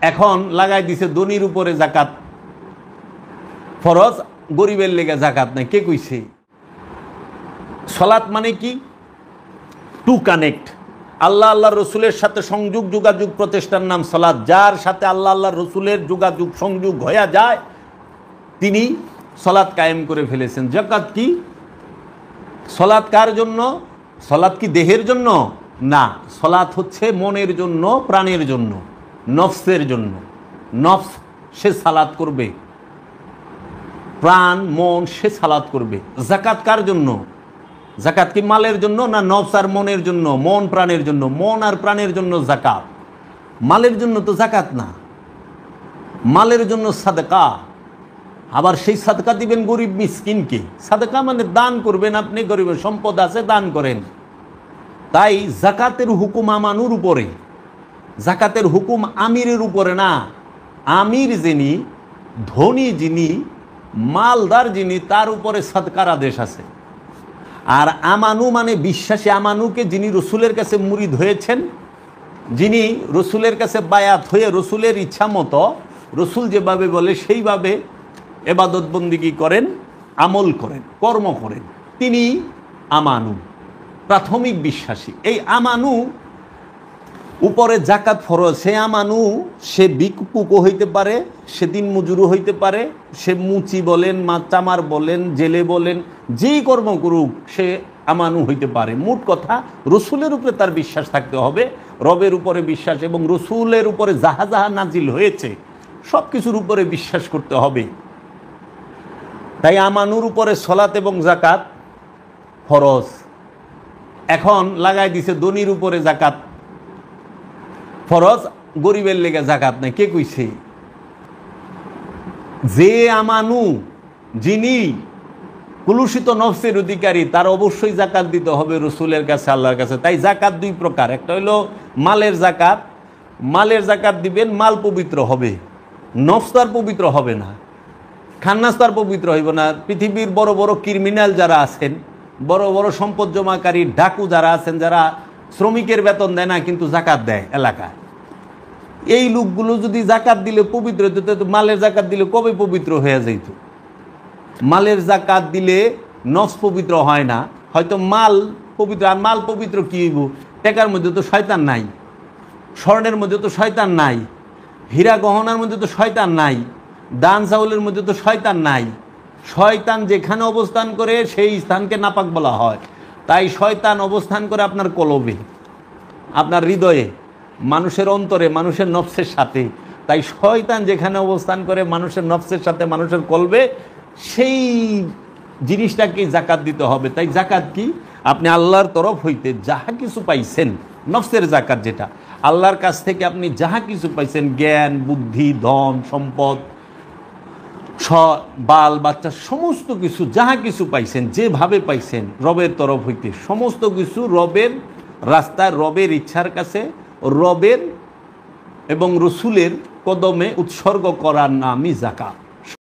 এখন লাগাই দিছে ধনীর উপরে জাকাত ফরজ, গরিবের লেগে জাকাত নাই। কে কইছে? সালাত মানে কি? টু কানেক্ট, আল্লাহ আল্লাহ রসুলের সাথে সংযোগ যোগাযোগ প্রচেষ্টার নাম সালাত। যার সাথে আল্লাহ আল্লাহ রসুলের যোগাযোগ সংযোগ হয়ে যায় তিনি সালাত কায়েম করে ফেলেছেন। জাকাত কি? সালাত কার জন্য? সালাত কি দেহের জন্য? না, সালাত হচ্ছে মনের জন্য, প্রাণের জন্য, নফসের জন্য। নফস সে সালাত করবে, প্রাণ মন সে সালাত করবে। জাকাত কার জন্য? জাকাত কি মালের জন্য না নফস আর মনের জন্য, মন প্রাণের জন্য? মন আর প্রাণের জন্য জাকাত, মালের জন্য তো জাকাত না। মালের জন্য সাদকা, আবার সেই সাদকা দিবেন গরিব মিসকিনকে। সাদকা মানে দান করবেন, আপনি গরিবের সম্পদ আছে দান করেন। তাই জাকাতের হুকুম আমানুর উপরে, জাকাতের হুকুম আমিরের উপরে না। আমির যিনি, ধনী যিনি, মালদার যিনি, তার উপরে সাদকার আদেশ আছে। আর আমানু মানে বিশ্বাসী, আমানুকে যিনি রসুলের কাছে মুরিদ হয়েছেন, যিনি রসুলের কাছে বায়াত হয়ে রসুলের ইচ্ছা মতো রসুল যেভাবে বলে সেইভাবে এবাদত বন্দিগি করেন, আমল করেন, কর্ম করেন, তিনি আমানু, প্রাথমিক বিশ্বাসী। এই আমানু উপরে জাকাত ফরজ। সে আমানু সে ভিক্ষুকও হইতে পারে, সে দিন মজুরও হইতে পারে, সে মুচি বলেন, চামার বলেন, জেলে বলেন, যেই কর্ম করুক সে আমানু হইতে পারে। মোট কথা রসুলের উপরে তার বিশ্বাস থাকতে হবে, রবের উপরে বিশ্বাস, এবং রসুলের উপরে যাহা যাহা নাজিল হয়েছে সব কিছুর উপরে বিশ্বাস করতে হবে। তাই আমানুর উপরে সালাত এবং জাকাত ফরজ। এখন লাগাই দিছে ধনীর উপরে জাকাত ফরজ, গরিবের লেগে জাকাত নাই। কে কইছে? যে আমানু, যিনি কুলুষিত নফসের অধিকারী, তার অবশ্যই জাকাত দিতে হবে রসুলের কাছে, আল্লাহর কাছে। তাই জাকাত দুই প্রকার, একটা হলো মালের জাকাত। মালের জাকাত দিবেন, মাল পবিত্র হবে, নফস তার পবিত্র হবে না, খান্নাস তার পবিত্র হইব না। পৃথিবীর বড় বড় ক্রিমিনাল যারা আছেন, বড় বড় সম্পদ জমাকারী ডাকু যারা আছেন, যারা শ্রমিকের বেতন দেয় না কিন্তু জাকাত দেয় এলাকায়, এই লোকগুলো যদি জাকাত দিলে পবিত্র হইত, তো মালের জাকাত দিলে কবে পবিত্র হয়ে যাইত? মালের জাকাত দিলে নফস পবিত্র হয় না, হয়তো মাল পবিত্র। আর মাল পবিত্র কি হইব? টাকার মধ্যে তো শয়তান নাই, স্বর্ণের মধ্যে তো শয়তান নাই, হীরা গহনার মধ্যে তো শয়তান নাই, দান চাউলের মধ্যে তো শয়তান নাই। শয়তান যেখানে অবস্থান করে সেই স্থানকে নাপাক বলা হয়। তাই শয়তান অবস্থান করে আপনার কলবে, আপনার হৃদয়ে, মানুষের অন্তরে, মানুষের নফসের সাথে। তাই শয়তান যেখানে অবস্থান করে মানুষের নফসের সাথে, মানুষের কলবে, সেই জিনিসটাকে জাকাত দিতে হবে। তাই জাকাত কি? আপনি আল্লাহর তরফ হইতে যাহা কিছু পাইছেন, নফসের জাকাত যেটা, আল্লাহর কাছ থেকে আপনি যাহা কিছু পাইছেন, জ্ঞান, বুদ্ধি, ধন, সম্পদ, বাল বাচ্চা, সমস্ত কিছু যাহা কিছু পাইছেন, যেভাবে পাইছেন রবের তরফ হইতে, সমস্ত কিছু রবের রাস্তায়, রবের ইচ্ছার কাছে, রবের এবং রসুলের কদমে উৎসর্গ করার নামই জাকাত।